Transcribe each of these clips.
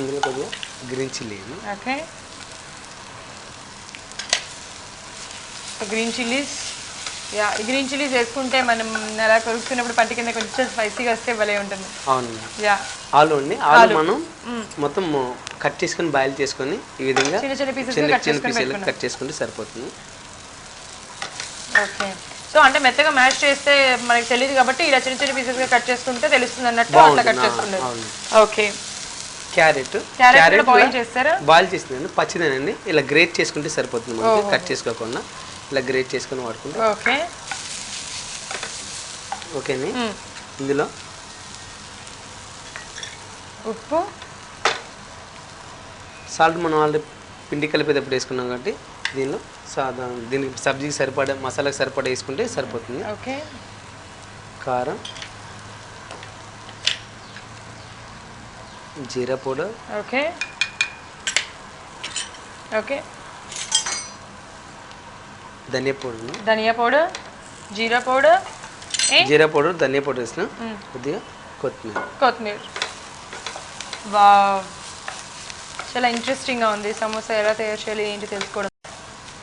ఇందులో కొద్దిగా green chilli. Okay, green chillies. Yeah, ఈ గ్రీన్ చిల్లీస్ వేసుకుంటే మనం అలా కొరుకుతున్నప్పుడు పంట కింద కొంచెం స్పైసీగా వస్తే భలే ఉంటుంది. అవునండి. యా, ఆలు అండి. ఆలు మనం మొత్తం కట్ చేసుకొని బాయిల్ చేసుకొని ఈ విధంగా చిన్న చిన్న పీసెస్ కట్ చేసుకుంటే సరిపోతుంది. ఓకే, సో అంటే మెత్తగా మ్యాష్ చేస్తే మనకి తెలియదు కాబట్టి ఇలా చిన్న చిన్న పీసెస్గా కట్ చేసుకుంటే తెలుస్తుంది అన్నట్టు అట్లా కట్ చేసుకుంటారు. ఓకే, క్యారెట్ బాయిల్ చేస్తారా? బాయిల్ చేసిందండి, పచ్చిదేనండి. ఇలా గ్రేట్ చేసుకుంటే సరిపోతుంది మనకి, కట్ చేసుకోకుండా ఇలా గ్రేట్ చేసుకొని వాడుకుంటే. ఓకే, ఓకేని. ఇందులో ఉప్పు, సాల్ట్ మనం ఆల్రెడీ పిండి కలిపేటప్పుడు వేసుకున్నాం కాబట్టి దీనిలో దీనికి సబ్జీకి సరిపడా మసాలాకి సరిపడా వేసుకుంటే సరిపోతుంది. ఓకే, కారం, జీరా పౌడర్, ఓకే ఓకే, ధనియా పౌడర్, ధనియా పౌడర్, జీరా పౌడర్, జీరా పౌడర్, ధనియా పౌడర్ వేసిన కొద్దిగా కొత్తిమీర. వావ్, చాలా ఇంట్రెస్టింగ్గా ఉంది. సమోసా ఎలా తయారు చేయాలి ఏంటి తెలుసుకోవడం.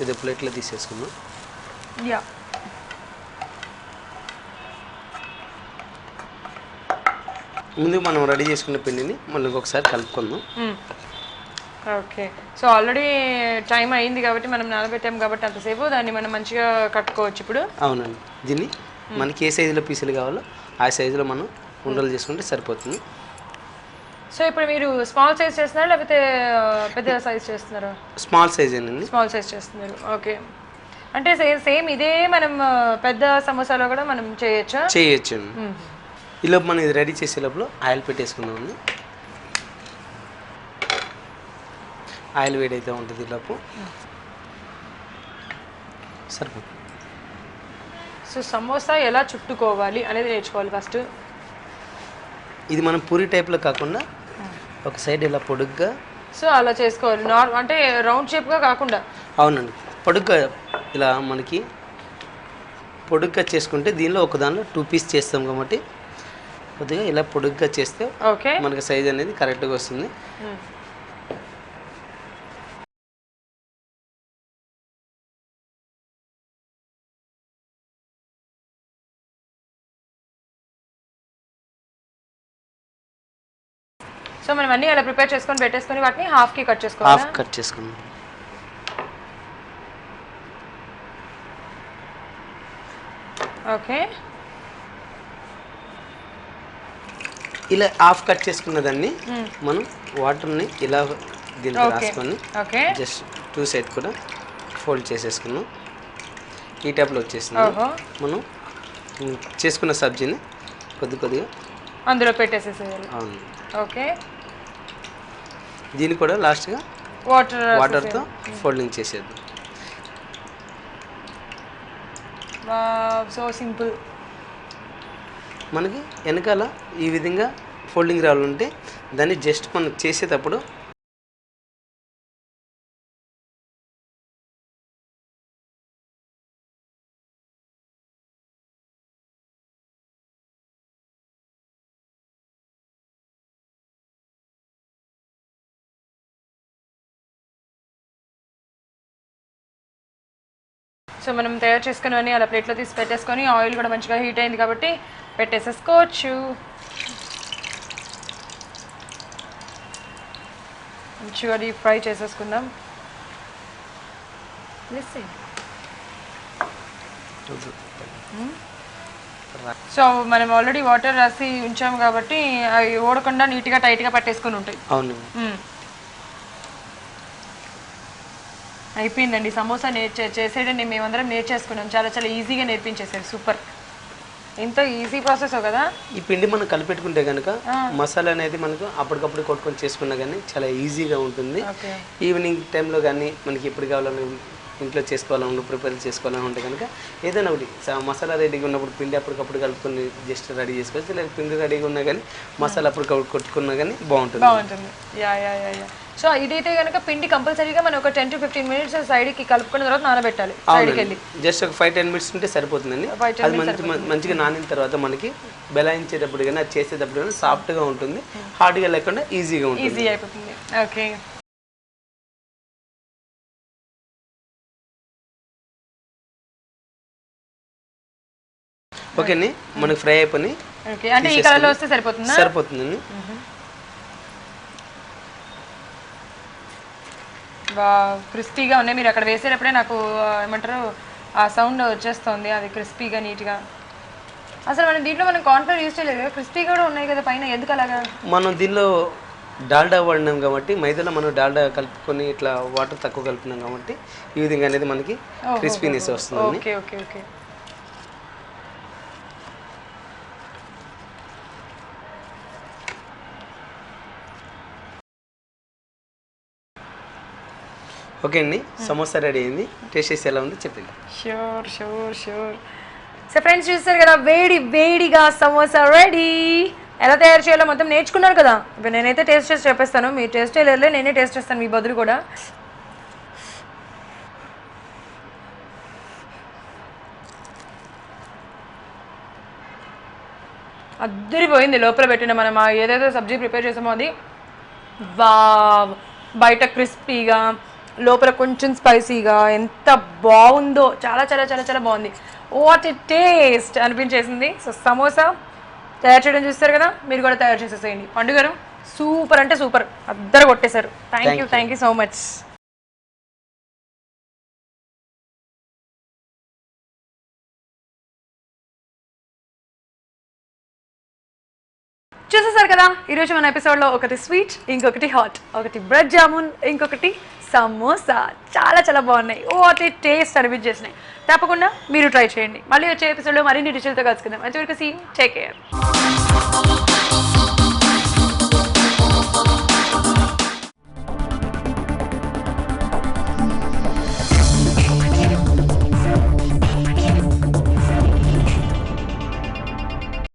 ఇది ప్లేట్లో తీసేసుకున్నాం. యా, ముందు మనం రెడీ చేసుకున్న పిండిని మళ్ళీ ఇంకొకసారి కలుపుకుందాం. ఓకే, సో ఆల్రెడీ టైం అయింది కాబట్టి మనం నానబెట్టాం కాబట్టి అంతసేపు దాన్ని మనం మంచిగా కట్టుకోవచ్చు ఇప్పుడు. అవునండి. దీన్ని మనకి ఏ సైజులో పీసులు కావాలో ఆ సైజులో మనం ఉండలు చేసుకుంటే సరిపోతుంది. సో ఇప్పుడు మీరు స్మాల్ సైజ్ చేస్తున్నారా లేకపోతే పెద్ద సైజ్ చేస్తున్నారా? స్మాల్ సైజ్ అండి. స్మాల్ సైజ్ చేస్తున్నారు. ఓకే, అంటే సేమ్ ఇదే మనం పెద్ద సమోసాలో కూడా మనం చేయొచ్చు. ఈలోపు మనం ఇది రెడీ చేసే లోపల ఆయిల్ పెట్టేసుకున్నాము. ఆయిల్ వేడైతే ఉంటుంది ఈలోపు సరిపోతుంది. సో సమోసా ఎలా చుట్టుకోవాలి అనేది నేర్చుకోవాలి ఫస్ట్. ఇది మనం పూరి టైప్లో కాకుండా ఒక సైడ్ ఇలా పొడుగ్గా, సో అలా చేసుకోవాలి. అంటే రౌండ్ షేప్గా కాకుండా. అవునండి, పొడుగ్గా ఇలా మనకి పొడుగ్గా చేసుకుంటే దీనిలో ఒక దానిలో 2 పీస్ చేస్తాం కాబట్టి కొద్దిగా ఇలా పొడుగ్గా చేస్తే ఓకే మనకి సైజ్ అనేది కరెక్ట్గా వస్తుంది. సో మనం అన్నీ అలా ప్రిపేర్ చేసుకొని పెట్టేసుకొని వాటిని హాఫ్కి కట్ చేసుకోవాలి. హాఫ్ కట్ చేసుకున్నాం. ఓకే, ఇలా హాఫ్ కట్ చేసుకున్న దాన్ని మనం వాటర్ని ఇలా దీంట్లో రాసుకొని జస్ట్ 2 సైడ్ కూడా ఫోల్డ్ చేసేసుకున్నాం. ఈ టైప్లో వచ్చేసింది. మనం చేసుకున్న సబ్జీని కొద్దిగా అందులో పెట్టేసేసేయాలి. అవును. ఓకే, దీన్ని కూడా లాస్ట్గా వాటర్తో ఫోల్డింగ్ చేసేద్దాం. So simple. మనకి వెనకాల ఈ విధంగా ఫోల్డింగ్ రావాలంటే దాన్ని జస్ట్ మనం చేసేటప్పుడు సో మనం తయారు చేసుకుని అలా ప్లేట్లో తీసి పెట్టేసుకొని ఆయిల్ కూడా మంచిగా హీట్ అయింది కాబట్టి పెట్టేసేసుకోవచ్చు. మంచిగా డీప్ ఫ్రై చేసేసుకుందాం. సో మనం ఆల్రెడీ వాటర్ రాసి ఉంచాము కాబట్టి అవి ఓడకుండా నీట్గా టైట్గా పట్టేసుకొని ఉంటాయి. అవును. అయిపోయిందండి సమోసా చేసేటండి. మేమందరం నేర్చేసుకున్నాం. చాలా చాలా ఈజీగా నేర్పించేసారు. సూపర్. ఎంతో ఈజీ ప్రాసెస్ కదా. ఈ పిండి మనం కలిపెట్టుకుంటే కనుక మసాలా అనేది మనకు అప్పటికప్పుడు కొట్టుకొని చేసుకున్నా కానీ చాలా ఈజీగా ఉంటుంది. ఈవినింగ్ టైంలో కానీ మనకి ఎప్పుడు కావాలని ఇంట్లో చేసుకోవాలని ప్రిపేర్ చేసుకోవాలని ఉంటే కనుక ఏదైనా ఒకటి మసాలా రెడీగా ఉన్నప్పుడు పిండి అప్పటికప్పుడు కలుపుకొని జస్ట్ రెడీ చేసుకోవచ్చు. లేదా పిండి రెడీగా ఉన్నా కానీ మసాలా అప్పటికప్పుడు కొట్టుకున్నా కానీ బాగుంటుంది. బాగుంటుంది. Yeah yeah yeah yeah. So ఇదైతే కనుక పిండి కంపల్సరీగా మనం ఒక 10 to 15 minutes సైడ్కి కలుపుకున్న తర్వాత నానబెట్టాలి సైడ్కి వెళ్ళి. జస్ట్ ఒక 5-10 minutes ఉంటే సరిపోతుందండి. అది మంచిగా నానిన తర్వాత మనకి బెలాయించేటప్పుడు కానీ అది చేసేటప్పుడు కానీ సాఫ్ట్గా ఉంటుంది, హార్డ్గా లేకుండా ఈజీగా ఉంటుంది. ఈజీ అయిపోతుంది. ఓకే, ఓకే అండి, మనకి ఫ్రై అయిపోయి. ఓకే, అంటే ఈ కలర్లో వస్తే సరిపోతుందా? సరిపోతుందండి. క్రిస్పీగా ఉన్నాయి. మీరు అక్కడ వేసేటప్పుడే నాకు ఏమంటారు ఆ సౌండ్ వచ్చేస్తుంది, అది క్రిస్పీగా నీట్గా. అసలు మనం దీంట్లో మనం కార్న్ఫ్లవర్ యూజ్ చేయలేదు కదా, క్రిస్పీగా కూడా ఉన్నాయి కదా పైన, ఎందుకు అలాగా? మనం దీనిలో డాల్డా వాడినాం కాబట్టి, మైదాలో మనం డాల్డా కలుపుకొని ఇట్లా వాటర్ తక్కువ కలుపుతున్నాం కాబట్టి ఈ విధంగా అనేది మనకి క్రిస్పీనెస్ వస్తుంది. Okay okay okay. ఓకే అండి, సమోసా రెడీ అయింది. టేస్ట్ చేసి ఎలా ఉందో చెప్పండి. Sure sure sure. So friends చూస్తారు కదా, వేడి వేడిగా సమోసా రెడీ. ఎలా తయారు చేయాలో మొత్తం నేర్చుకున్నారు కదా. ఇప్పుడు నేనైతే టేస్ట్ చేసి చెప్పేస్తాను, మీరు టేస్ట్ చేయలేరులే, నేనే టేస్ట్ చేస్తాను మీ బదులు కూడా. అద్దరిపోయింది. లోపల పెట్టిన మనం ఏదైతే సబ్జీ ప్రిపేర్ చేసామో అది వావ్, బయట క్రిస్పీగా లోపల కొంచెం స్పైసీగా ఎంత బాగుందో, చాలా చాలా చాలా చాలా బాగుంది. వాట్ ఎ టేస్ట్ అనిపించేసింది. సో సమోసా తయారు చేయడం చూస్తారు కదా, మీరు కూడా తయారు చేసేసేయండి. పండు గారు సూపర్ అంటే సూపర్, అద్దరు కొట్టేశారు. Thank you so much. చూసేసారు కదా, ఈరోజు మన ఎపిసోడ్లో ఒకటి స్వీట్, ఇంకొకటి హాట్, ఒకటి బ్రెడ్ జామున్, ఇంకొకటి సమోసా. చాలా చాలా బాగున్నాయి. వాట్ ఏ టేస్ట్ అనిపించేసినాయి. తప్పకుండా మీరు ట్రై చేయండి. మళ్ళీ వచ్చే ఎపిసోడ్లో మరిన్ని డిషెస్తో కలుసుకుందాం. అంతవరకు సీ, టేక్ కేర్.